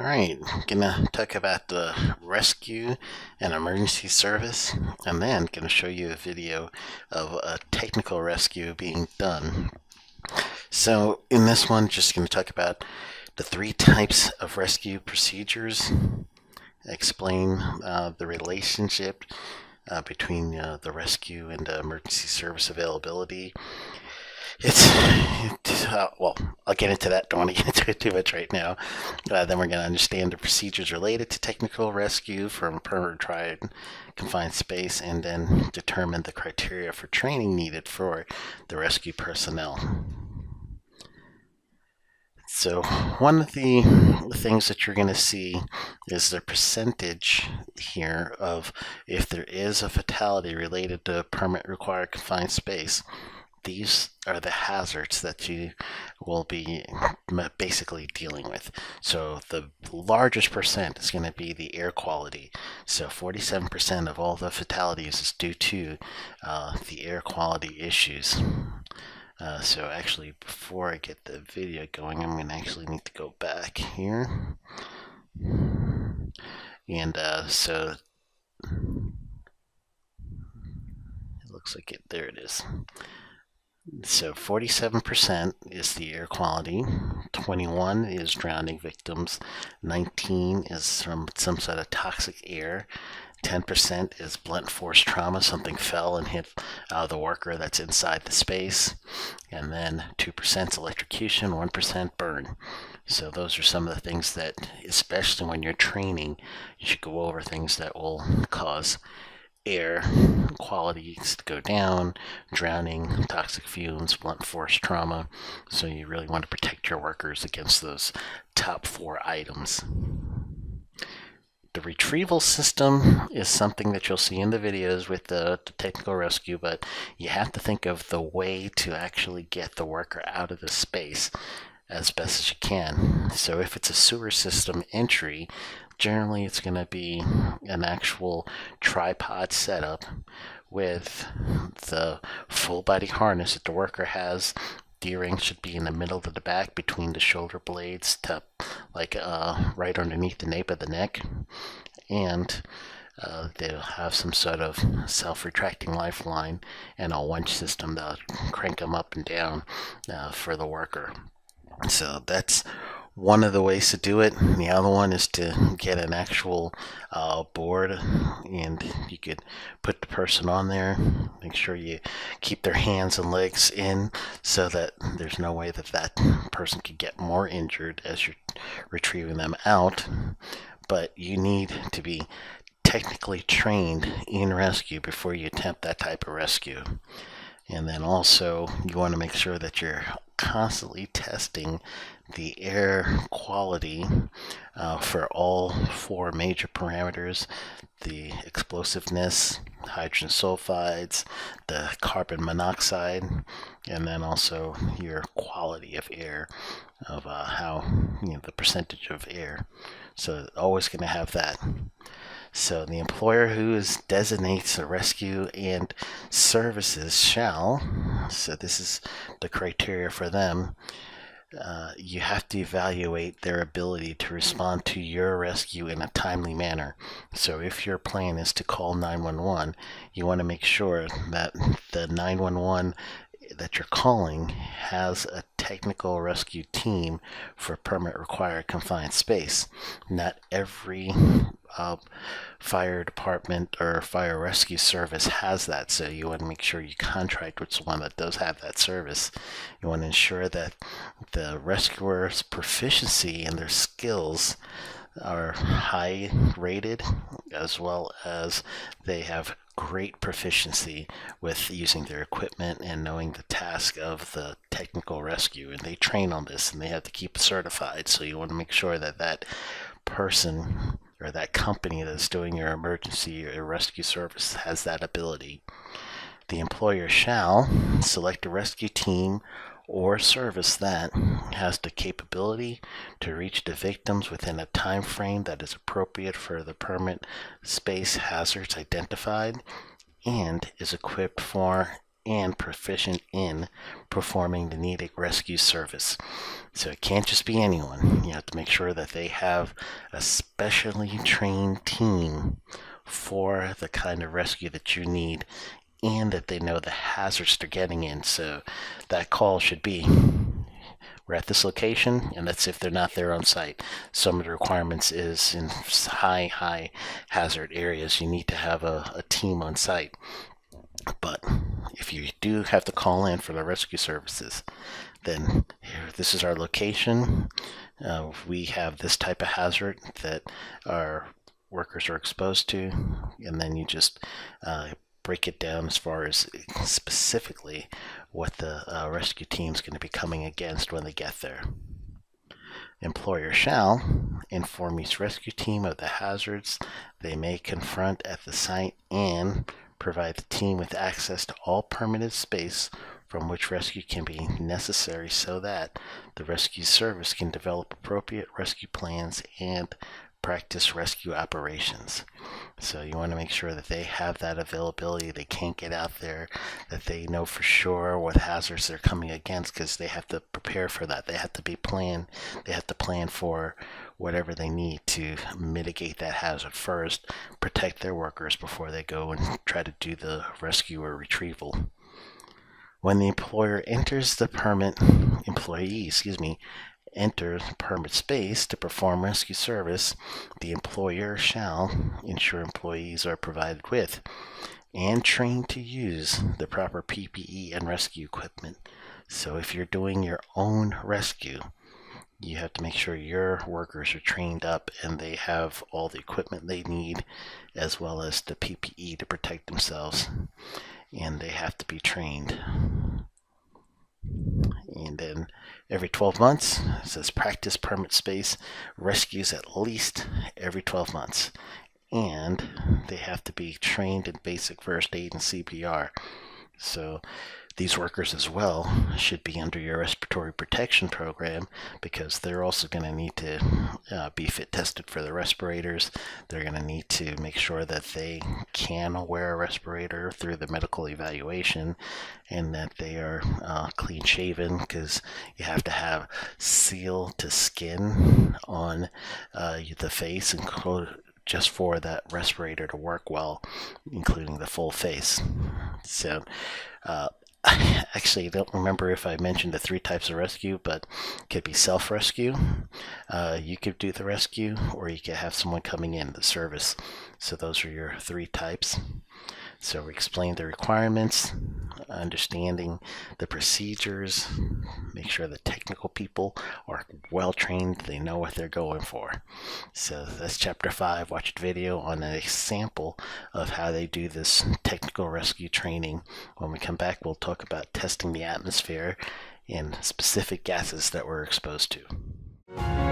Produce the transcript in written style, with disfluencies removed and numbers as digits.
Alright, I'm gonna talk about the rescue and emergency service, and then gonna show you a video of a technical rescue being done. So in this one, just gonna talk about the three types of rescue procedures, explain the relationship between the rescue and emergency service availability. Well, I'll get into that. Don't want to get into it too much right now. Then we're going to understand the procedures related to technical rescue from permanent tried confined space, and then determine the criteria for training needed for the rescue personnel. So one of the things that you're going to see is the percentage here of if there is a fatality related to permit required confined space. These are the hazards that you will be basically dealing with. So the largest percent is going to be the air quality. So 47% of all the fatalities is due to the air quality issues. So actually, before I get the video going, I'm going to actually need to go back here. And so it looks like there it is. So 47% is the air quality, 21 is drowning victims, 19 is from some sort of toxic air, 10% is blunt force trauma, something fell and hit the worker that's inside the space, and then 2% is electrocution, 1% burn. So those are some of the things that, especially when you're training, you should go over things that will cause air qualities to go down, drowning, toxic fumes, blunt force trauma. So you really want to protect your workers against those top 4 items. The retrieval system is something that you'll see in the videos with the technical rescue, but you have to think of the way to actually get the worker out of the space as best as you can. So if it's a sewer system entry, generally it's going to be an actual tripod setup with the full body harness that the worker has. The ring should be in the middle of the back between the shoulder blades to right underneath the nape of the neck, and they'll have some sort of self-retracting lifeline and a winch system that'll crank them up and down for the worker. So that's one of the ways to do it. The other one is to get an actual board, and you could put the person on there. Make sure you keep their hands and legs in so that there's no way that that person could get more injured as you're retrieving them out. But you need to be technically trained in rescue before you attempt that type of rescue. And then also you want to make sure that you're constantly testing the air quality for all 4 major parameters: the explosiveness, hydrogen sulfides, the carbon monoxide, and then also your quality of air, of the percentage of air. So always going to have that. So the employer who designates a rescue and services shall, so this is the criteria for them, you have to evaluate their ability to respond to your rescue in a timely manner. So if your plan is to call 911, you want to make sure that the 911 that you're calling has a technical rescue team for permit required confined space. Not every fire department or fire rescue service has that, so you want to make sure you contract with someone that does have that service. You want to ensure that the rescuer's proficiency and their skills are high rated, as well as they have great proficiency with using their equipment and knowing the task of the technical rescue, and they train on this and they have to keep certified. So you want to make sure that that person or that company that's doing your emergency or rescue service has that ability. The employer shall select a rescue team or service that has the capability to reach the victims within a time frame that is appropriate for the permit space hazards identified, and is equipped for and proficient in performing the needed rescue service. So it can't just be anyone. You have to make sure that they have a specially trained team for the kind of rescue that you need, and that they know the hazards they're getting in. So that call should be, we're at this location, and that's if they're not there on site. Some of the requirements is in high hazard areas, you need to have a team on site. But if you do have to call in for the rescue services, then here, this is our location. We have this type of hazard that our workers are exposed to, and then you just break it down as far as specifically what the rescue team is going to be coming against when they get there. Employer shall inform each rescue team of the hazards they may confront at the site and provide the team with access to all permitted space from which rescue can be necessary so that the rescue service can develop appropriate rescue plans and practice rescue operations. So you want to make sure that they have that availability. They can't get out there, that they know for sure what hazards they're coming against, because they have to prepare for that. They have to be planned. They have to plan for whatever they need to mitigate that hazard first, protect their workers before they go and try to do the rescue or retrieval. When the employee enters permit space to perform rescue service, the employer shall ensure employees are provided with and trained to use the proper PPE and rescue equipment. So if you're doing your own rescue, you have to make sure your workers are trained up and they have all the equipment they need, as well as the PPE to protect themselves, and they have to be trained. And then every 12 months, it says practice permit space rescues at least every 12 months. And they have to be trained in basic first aid and CPR. So these workers as well should be under your respiratory protection program, because they're also going to need to be fit tested for the respirators. They're going to need to make sure that they can wear a respirator through the medical evaluation, and that they are clean shaven, because you have to have seal to skin on the face and just for that respirator to work well, including the full face. So actually, I don't remember if I mentioned the 3 types of rescue, but it could be self-rescue. You could do the rescue, or you could have someone coming in, the service. So those are your 3 types. So we explained the requirements, understanding the procedures, make sure the technical people are well trained, they know what they're going for. So that's chapter 5. Watch the video on an example of how they do this technical rescue training. When we come back, we'll talk about testing the atmosphere and specific gases that we're exposed to.